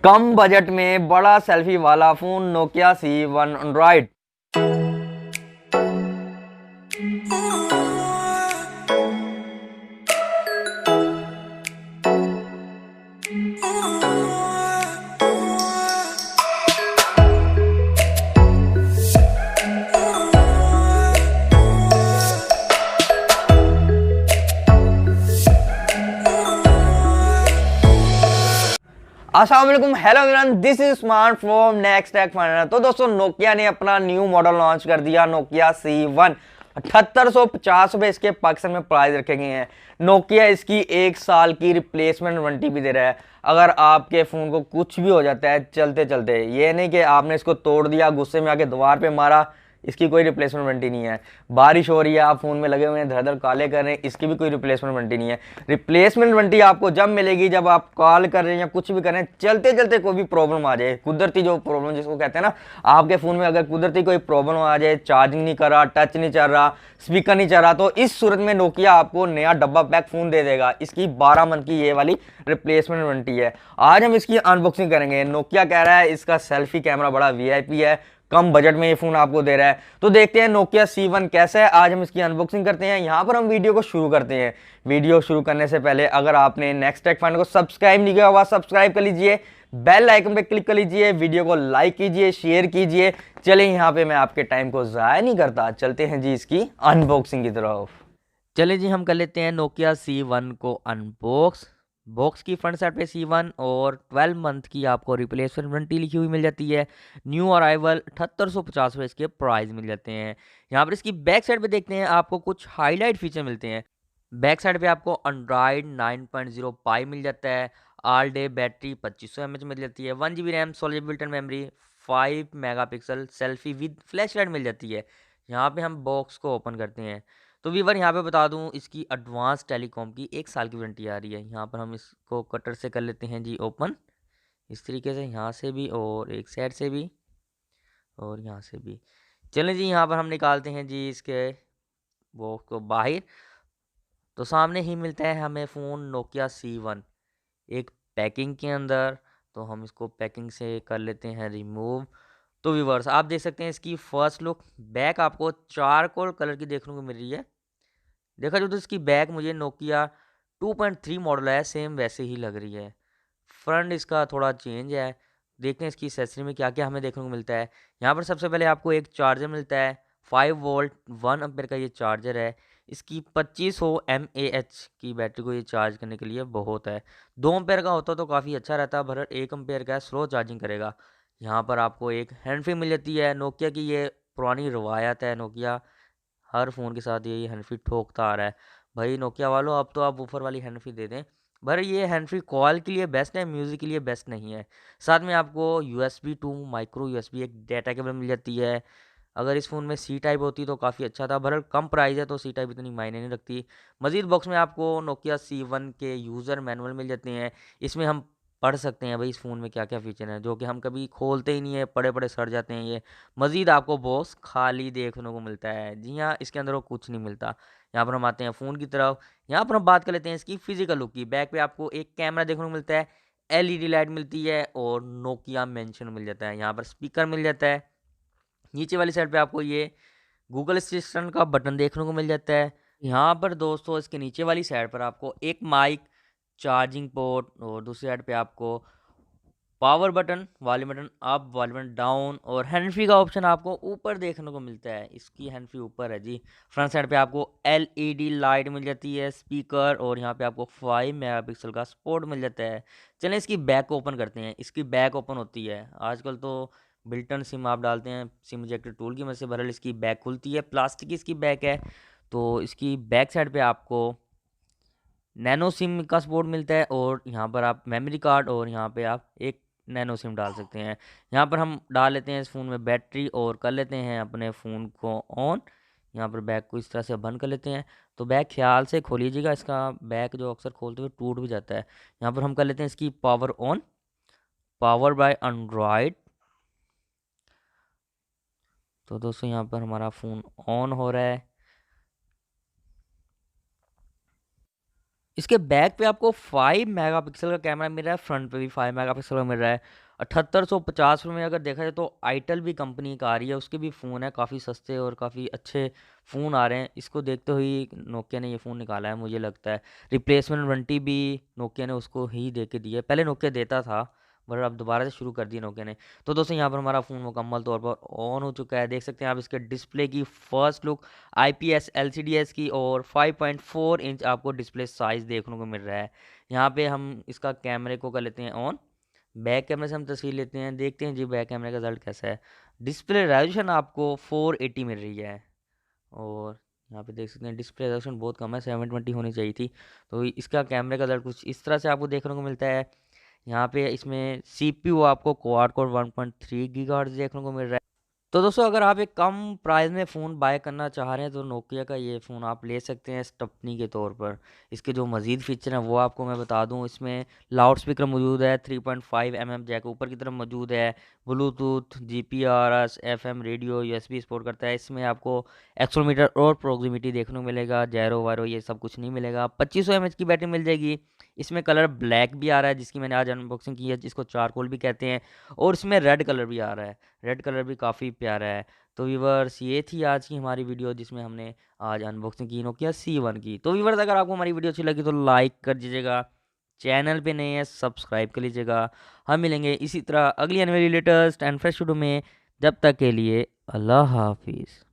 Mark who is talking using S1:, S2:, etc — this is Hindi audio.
S1: कम बजट में बड़ा सेल्फी वाला फोन नोकिया C1 एंड्रॉइड। अस्सलाम वालेकुम, hello everyone, this is smart from next tech final. तो दोस्तों, नोकिया ने अपना न्यू मॉडल लॉन्च कर दिया, नोकिया C1। 7850 इसके पाकिस्तान में प्राइस रखे गए हैं। नोकिया इसकी 1 साल की रिप्लेसमेंट वारंटी भी दे रहा है। अगर आपके फ़ोन को कुछ भी हो जाता है चलते चलते, ये नहीं कि आपने इसको तोड़ दिया, गुस्से में आके दीवार पे मारा, इसकी कोई रिप्लेसमेंट वारंटी नहीं है। बारिश हो रही है, आप फोन में लगे हुए हैं, धड़ धड़ काले कर रहे हैं, इसकी भी कोई रिप्लेसमेंट वारंटी नहीं है। रिप्लेसमेंट वारंटी आपको जब मिलेगी जब आप कॉल कर रहे हैं या कुछ भी कर रहे हैं, चलते चलते कोई भी प्रॉब्लम आ जाए, कुदरती जो प्रॉब्लम जिसको कहते हैं ना, आपके फोन में अगर कुदरती कोई प्रॉब्लम आ जाए, चार्जिंग नहीं कर रहा, टच नहीं चल रहा, स्पीकर नहीं चल रहा, तो इस सूरत में नोकिया आपको नया डब्बा पैक फोन दे देगा। इसकी 12 मंथ की ये वाली रिप्लेसमेंट वारंटी है। आज हम इसकी अनबॉक्सिंग करेंगे। नोकिया कह रहा है इसका सेल्फी कैमरा बड़ा वीआईपी है, कम बजट में ये फोन आपको दे रहा है। तो देखते हैं नोकिया C1 कैसा है। आज हम इसकी अनबॉक्सिंग करते हैं। यहाँ पर हम वीडियो को शुरू करते हैं। वीडियो शुरू करने से पहले अगर आपने नेक्स्ट टेक फाइंड को सब्सक्राइब नहीं किया हुआ, सब्सक्राइब कर लीजिए, बेल आइकन पे क्लिक कर लीजिए, वीडियो को लाइक कीजिए, शेयर कीजिए। चलिए, यहाँ पे मैं आपके टाइम को ज़ाया नहीं करता, चलते हैं जी इसकी अनबॉक्सिंग की तरफ।
S2: चलिए जी, हम कर लेते हैं नोकिया C1 को अनबॉक्स। बॉक्स की फ्रंट साइड पे C1 और 12 मंथ की आपको रिप्लेसमेंट वारंटी लिखी हुई मिल जाती है। न्यू अराइवल 7850 में इसके प्राइस मिल जाते हैं। यहाँ पर इसकी बैक साइड पे देखते हैं, आपको कुछ हाईलाइट फीचर मिलते हैं। बैक साइड पे आपको एंड्रॉयड 9.0 पाई मिल जाता है। ऑल डे बैटरी 2500 mAh मिल जाती है। 1 GB RAM, solid built in memory, 5 megapixel selfie with flash light मिल जाती है। यहाँ पे हम बॉक्स को ओपन करते हैं तो वीवर यहाँ पे बता दूँ, इसकी एडवांस टेलीकॉम की 1 साल की वारंटी आ रही है। यहाँ पर हम इसको कटर से कर लेते हैं जी ओपन, इस तरीके से, यहाँ से भी और एक साइड से भी और यहाँ से भी। चलें जी, यहाँ पर हम निकालते हैं जी इसके बॉक्स को बाहर। तो सामने ही मिलता है हमें फ़ोन नोकिया C1 एक पैकिंग के अंदर। तो हम इसको पैकिंग से कर लेते हैं रिमूव। तो व्यूअर्स, आप देख सकते हैं इसकी फर्स्ट लुक। बैक आपको चारकोल कलर की देखने को मिल रही है। देखा जाए तो इसकी बैक मुझे नोकिया 2.3 मॉडल है, सेम वैसे ही लग रही है। फ्रंट इसका थोड़ा चेंज है। देखते हैं इसकी एक्सेसरी में क्या क्या हमें देखने को मिलता है। यहाँ पर सबसे पहले आपको एक चार्जर मिलता है। 5 वोल्ट 1 एम्पेयर का ये चार्जर है। इसकी 2500 mAh की बैटरी को ये चार्ज करने के लिए बहुत है। 2 एम्पेयर का होता तो काफ़ी अच्छा रहता, पर 1 एम्पेयर का स्लो चार्जिंग करेगा। यहाँ पर आपको एक हैंड फ्री मिल जाती है। नोकिया की ये पुरानी रवायत है, नोकिया हर फ़ोन के साथ यही हैंड फ्री ठोकता आ रहा है। भाई नोकिया वालों, अब तो आप वूफर वाली हैंड फ्री दे दें। पर ये हैंड फ्री कॉल के लिए बेस्ट है, म्यूज़िक के लिए बेस्ट नहीं है। साथ में आपको USB टू माइक्रो USB एक डेटा केबल मिल जाती है। अगर इस फ़ोन में सी टाइप होती तो काफ़ी अच्छा था, पर कम प्राइस है तो सी टाइप इतनी मायने नहीं रखती। मज़ीद बॉक्स में आपको नोकिया C1 के यूज़र मैनुअल मिल जाते हैं। इसमें हम पढ़ सकते हैं भाई इस फ़ोन में क्या क्या फ़ीचर हैं, जो कि हम कभी खोलते ही नहीं है, पड़े पड़े सड़ जाते हैं ये। मज़ीद आपको बॉक्स खाली देखने को मिलता है। जी हाँ, इसके अंदर वो कुछ नहीं मिलता। यहाँ पर हम आते हैं फ़ोन की तरफ। यहाँ पर हम बात कर लेते हैं इसकी फ़िज़िकल लुक की। बैक पे आपको एक कैमरा देखने को मिलता है, LED लाइट मिलती है और नोकिया मेंशन मिल जाता है। यहाँ पर स्पीकर मिल जाता है। नीचे वाली साइड पे आपको ये गूगल असिस्टेंट का बटन देखने को मिल जाता है। यहाँ पर दोस्तों, इसके नीचे वाली साइड पर आपको एक माइक, चार्जिंग पोर्ट और दूसरी साइड पे आपको power button, volume button up, volume button down और हैंड फ्री का ऑप्शन आपको ऊपर देखने को मिलता है। इसकी हैंड फ्री ऊपर है जी। फ्रंट साइड पे आपको LED लाइट मिल जाती है, स्पीकर और यहाँ पे आपको 5 मेगापिक्सल का स्पोर्ट मिल जाता है। चलें इसकी बैक ओपन करते हैं। इसकी बैक ओपन होती है। आजकल तो बिल्टन सिम आप डालते हैं, सिम इजेक्टर टूल की मदद से बहरहाल इसकी बैक खुलती है। प्लास्टिक की इसकी बैक है। तो इसकी बैक साइड पे आपको नैनो सिम का सपोर्ट मिलता है और यहाँ पर आप मेमोरी कार्ड और यहाँ पे आप एक नैनो सिम डाल सकते हैं। यहाँ पर हम डाल लेते हैं इस फ़ोन में बैटरी और कर लेते हैं अपने फ़ोन को ऑन। यहाँ पर बैग को इस तरह से बंद कर लेते हैं। तो बैग ख्याल से खोल लीजिएगा, इसका बैग जो अक्सर खोलते हुए टूट भी जाता है। यहाँ पर हम कर लेते हैं इसकी power on, power bye Android. तो दोस्तों, यहाँ पर हमारा फ़ोन ऑन हो रहा है। इसके बैक पे आपको 5 मेगापिक्सल का कैमरा मिल रहा है, फ्रंट पे भी 5 मेगापिक्सल का मिल रहा है। 7850 में अगर देखा जाए तो आईटेल भी कंपनी का आ रही है, उसके भी फ़ोन है, काफ़ी सस्ते और काफ़ी अच्छे फ़ोन आ रहे हैं। इसको देखते हुए नोकिया ने ये फ़ोन निकाला है, मुझे लगता है। रिप्लेसमेंट वारंटी भी नोकिया ने उसको ही दे के दी है, पहले नोकिया देता था पर अब दोबारा से शुरू कर दिया नोकिया ने। तो दोस्तों यहाँ पर हमारा फ़ोन मुकम्मल तौर पर ऑन हो चुका है, देख सकते हैं आप इसके डिस्प्ले की फर्स्ट लुक आईपीएस एलसीडीएस की, और 5.4 इंच आपको डिस्प्ले साइज़ देखने को मिल रहा है। यहाँ पे हम इसका कैमरे को कर लेते हैं ऑन, बैक कैमरे से हम तस्वीर लेते हैं, देखते हैं जी बैक कैमरे का रिजल्ट कैसा है। डिस्प्ले रेजोल्यूशन आपको 480 मिल रही है, और यहाँ पे देख सकते हैं डिस्प्ले रेजोल्यूशन बहुत कम है, 720 होनी चाहिए थी। तो इसका कैमरे का रिजल्ट कुछ इस तरह से आपको देखने को मिलता है। यहाँ पे इसमें सीपीयू आपको क्वाड कोर 1.3 गीगाहर्ट्ज़ देखने को मिल रहा है। तो दोस्तों अगर आप एक कम प्राइस में फ़ोन बाय करना चाह रहे हैं तो नोकिया का ये फ़ोन आप ले सकते हैं स्टपनी के तौर पर। इसके जो मज़ीद फ़ीचर हैं वो आपको मैं बता दूं, इसमें लाउड स्पीकर मौजूद है, 3.5 जैक ऊपर की तरफ मौजूद है, Bluetooth, GPRS, FM radio, USB support करता है। इसमें आपको एक्सेलेरोमीटर और प्रॉक्सिमिटी देखने को मिलेगा, जायरो वायरो ये सब कुछ नहीं मिलेगा। 2500 mAh की बैटरी मिल जाएगी। इसमें कलर ब्लैक भी आ रहा है, जिसकी मैंने आज अनबॉक्सिंग की है, जिसको चारकोल भी कहते हैं, और इसमें रेड कलर भी आ रहा है। रेड कलर भी काफ़ी प्यारा है। तो व्यूवर्स ये थी आज की हमारी वीडियो, जिसमें हमने आज अनबॉक्सिंग की नोकिया C1 की। तो व्यूवर्स अगर आपको हमारी वीडियो अच्छी लगी तो लाइक कर दीजिएगा, चैनल पे नए हैं सब्सक्राइब कर लीजिएगा। हम मिलेंगे इसी तरह अगली आने वाली लेटेस्ट एंड फ्रेश वीडियो में, जब तक के लिए अल्लाह हाफिज़।